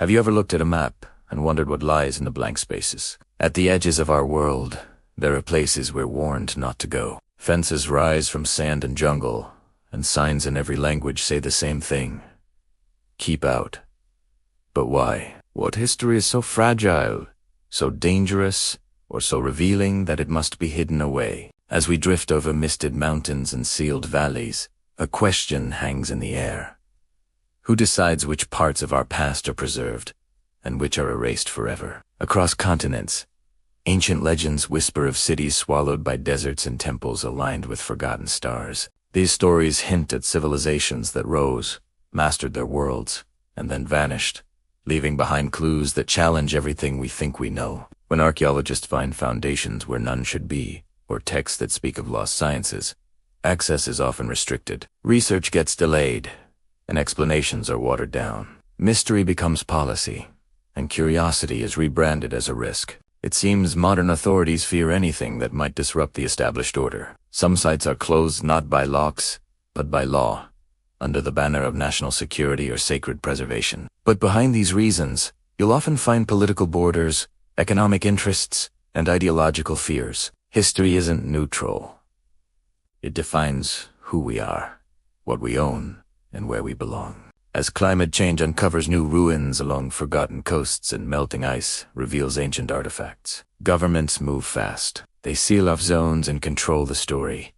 Have you ever looked at a map and wondered what lies in the blank spaces? At the edges of our world, there are places we're warned not to go. Fences rise from sand and jungle, and signs in every language say the same thing. Keep out. But why? What history is so fragile, so dangerous, or so revealing that it must be hidden away? As we drift over misted mountains and sealed valleys, a question hangs in the air. Who decides which parts of our past are preserved, and which are erased forever? Across continents, ancient legends whisper of cities swallowed by deserts and temples aligned with forgotten stars. These stories hint at civilizations that rose, mastered their worlds, and then vanished, leaving behind clues that challenge everything we think we know. When archaeologists find foundations where none should be, or texts that speak of lost sciences, access is often restricted. Research gets delayed, and explanations are watered down. Mystery becomes policy, and curiosity is rebranded as a risk. It seems modern authorities fear anything that might disrupt the established order. Some sites are closed not by locks, but by law, under the banner of national security or sacred preservation. But behind these reasons, you'll often find political borders, economic interests, and ideological fears. History isn't neutral. It defines who we are, what we own, and where we belong. As climate change uncovers new ruins along forgotten coasts and melting ice reveals ancient artifacts, governments move fast. They seal off zones and control the story,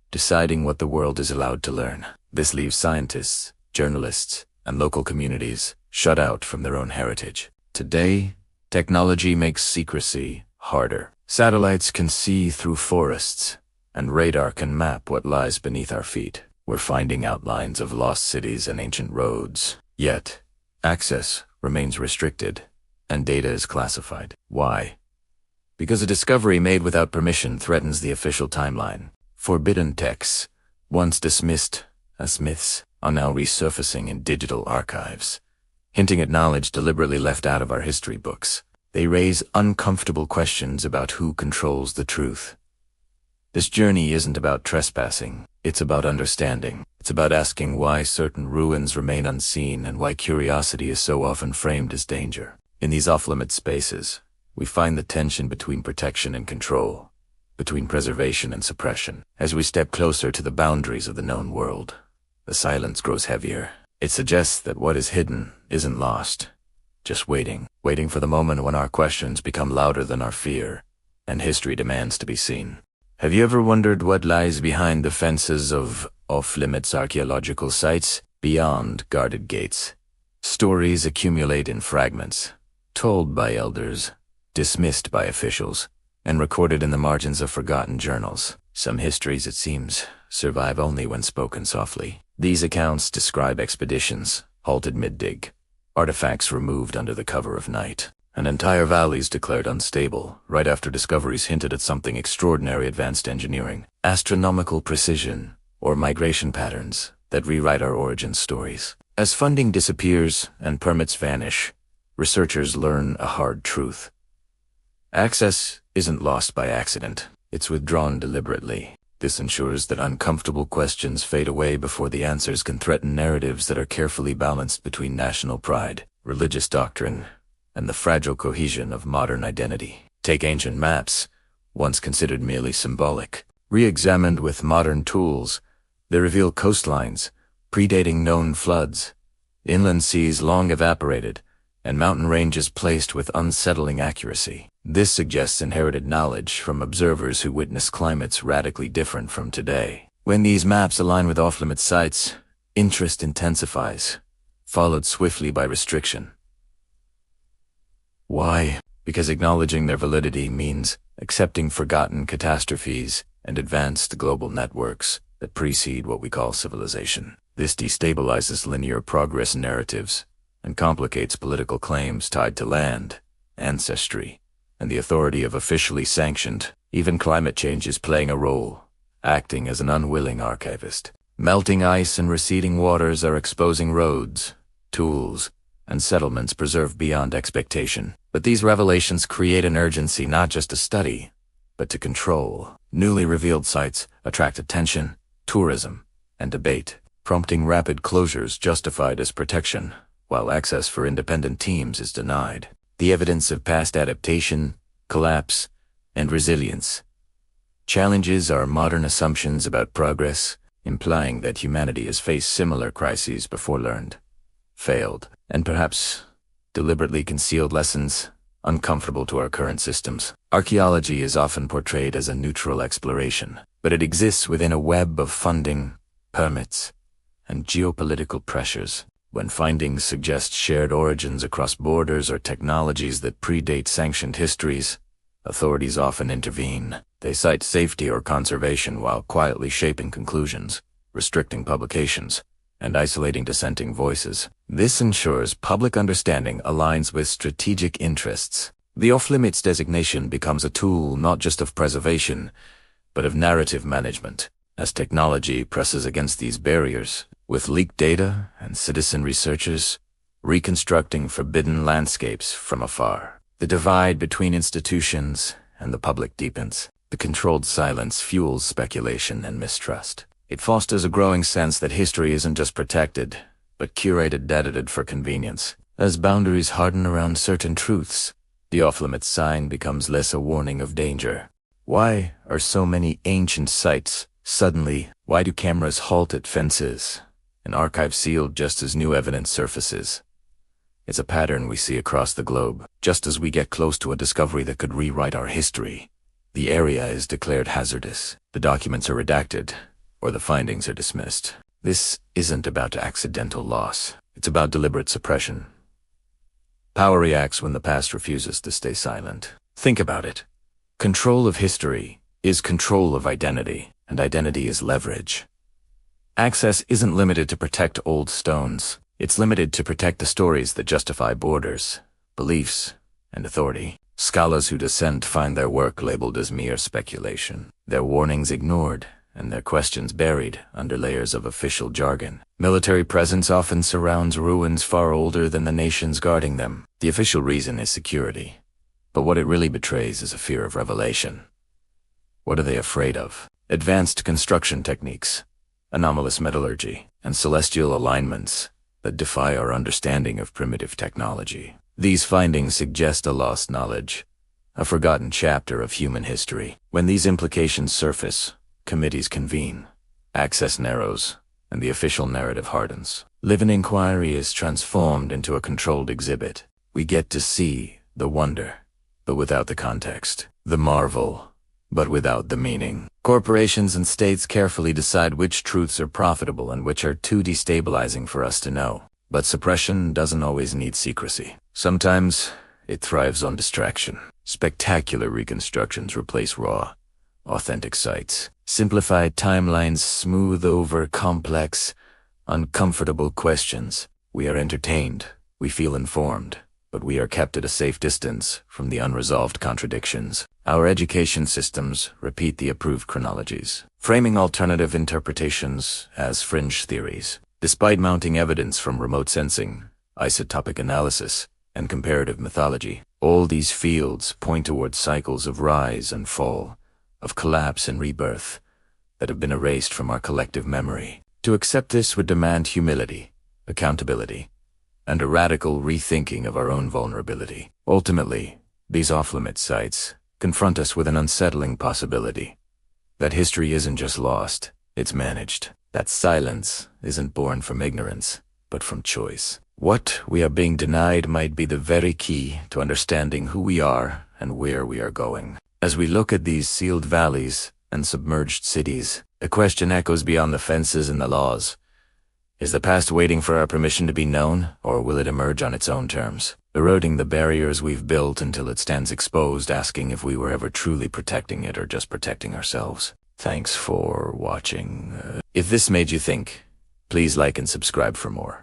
deciding what the world is allowed to learn. This leaves scientists, journalists, and local communities shut out from their own heritage. Today, technology makes secrecy harder. Satellites can see through forests, and radar can map what lies beneath our feet. We're finding outlines of lost cities and ancient roads. Yet, access remains restricted, and data is classified. Why? Because a discovery made without permission threatens the official timeline. Forbidden texts, once dismissed as myths, are now resurfacing in digital archives, hinting at knowledge deliberately left out of our history books. They raise uncomfortable questions about who controls the truth. This journey isn't about trespassing, it's about understanding. It's about asking why certain ruins remain unseen and why curiosity is so often framed as danger. In these off-limit spaces, we find the tension between protection and control, between preservation and suppression. As we step closer to the boundaries of the known world, the silence grows heavier. It suggests that what is hidden isn't lost, just waiting for the moment when our questions become louder than our fear, and history demands to be seen. Have you ever wondered what lies behind the fences of off-limits archaeological sites, beyond guarded gates? Stories accumulate in fragments, told by elders, dismissed by officials, and recorded in the margins of forgotten journals. Some histories, it seems, survive only when spoken softly. These accounts describe expeditions halted mid-dig, artifacts removed under the cover of night, and entire valleys declared unstable right after discoveries hinted at something extraordinary: advanced engineering, astronomical precision, or migration patterns that rewrite our origin stories. As funding disappears and permits vanish, researchers learn a hard truth. Access isn't lost by accident, it's withdrawn deliberately. This ensures that uncomfortable questions fade away before the answers can threaten narratives that are carefully balanced between national pride, religious doctrine, and the fragile cohesion of modern identity. Take ancient maps, once considered merely symbolic. Re-examined with modern tools, they reveal coastlines predating known floods, inland seas long evaporated, and mountain ranges placed with unsettling accuracy. This suggests inherited knowledge from observers who witness climates radically different from today. When these maps align with off-limit sites, interest intensifies, followed swiftly by restriction. Why? Because acknowledging their validity means accepting forgotten catastrophes and advanced global networks that precede what we call civilization. This destabilizes linear progress narratives and complicates political claims tied to land, ancestry, and the authority of officially sanctioned. Even climate change is playing a role, acting as an unwilling archivist. Melting ice and receding waters are exposing roads, tools, and settlements preserved beyond expectation. But these revelations create an urgency not just to study, but to control. Newly revealed sites attract attention, tourism, and debate, prompting rapid closures justified as protection, while access for independent teams is denied. The evidence of past adaptation, collapse, and resilience challenges our modern assumptions about progress, implying that humanity has faced similar crises before, learned, failed, and perhaps deliberately concealed lessons uncomfortable to our current systems. Archaeology is often portrayed as a neutral exploration, but it exists within a web of funding, permits, and geopolitical pressures. When findings suggest shared origins across borders or technologies that predate sanctioned histories, authorities often intervene. They cite safety or conservation while quietly shaping conclusions, restricting publications, and isolating dissenting voices. This ensures public understanding aligns with strategic interests. The off-limits designation becomes a tool not just of preservation, but of narrative management. As technology presses against these barriers, with leaked data and citizen researchers reconstructing forbidden landscapes from afar, the divide between institutions and the public deepens. The controlled silence fuels speculation and mistrust. It fosters a growing sense that history isn't just protected, but curated, edited for convenience. As boundaries harden around certain truths, the off-limits sign becomes less a warning of danger. Why are so many ancient sites suddenly? Why do cameras halt at fences and archives sealed just as new evidence surfaces? It's a pattern we see across the globe. Just as we get close to a discovery that could rewrite our history, the area is declared hazardous, the documents are redacted, or the findings are dismissed. This isn't about accidental loss. It's about deliberate suppression. Power reacts when the past refuses to stay silent. Think about it. Control of history is control of identity, and identity is leverage. Access isn't limited to protect old stones. It's limited to protect the stories that justify borders, beliefs, and authority. Scholars who dissent find their work labeled as mere speculation, their warnings ignored, and their questions buried under layers of official jargon. Military presence often surrounds ruins far older than the nations guarding them. The official reason is security, but what it really betrays is a fear of revelation. What are they afraid of? Advanced construction techniques, anomalous metallurgy, and celestial alignments that defy our understanding of primitive technology. These findings suggest a lost knowledge, a forgotten chapter of human history. When these implications surface, committees convene, access narrows, and the official narrative hardens. Live-in inquiry is transformed into a controlled exhibit. We get to see the wonder, but without the context, the marvel, but without the meaning. Corporations and states carefully decide which truths are profitable and which are too destabilizing for us to know. But suppression doesn't always need secrecy. Sometimes it thrives on distraction. Spectacular reconstructions replace raw, authentic sites. Simplified timelines smooth over complex, uncomfortable questions. We are entertained, we feel informed, but we are kept at a safe distance from the unresolved contradictions. Our education systems repeat the approved chronologies, framing alternative interpretations as fringe theories. Despite mounting evidence from remote sensing, isotopic analysis, and comparative mythology, all these fields point towards cycles of rise and fall, of collapse and rebirth, that have been erased from our collective memory. To accept this would demand humility, accountability, and a radical rethinking of our own vulnerability. Ultimately, these off-limit sites confront us with an unsettling possibility. That history isn't just lost, it's managed. That silence isn't born from ignorance, but from choice. What we are being denied might be the very key to understanding who we are and where we are going. As we look at these sealed valleys and submerged cities, a question echoes beyond the fences and the laws. Is the past waiting for our permission to be known, or will it emerge on its own terms, eroding the barriers we've built until it stands exposed, asking if we were ever truly protecting it or just protecting ourselves? Thanks for watching. If this made you think, please like and subscribe for more.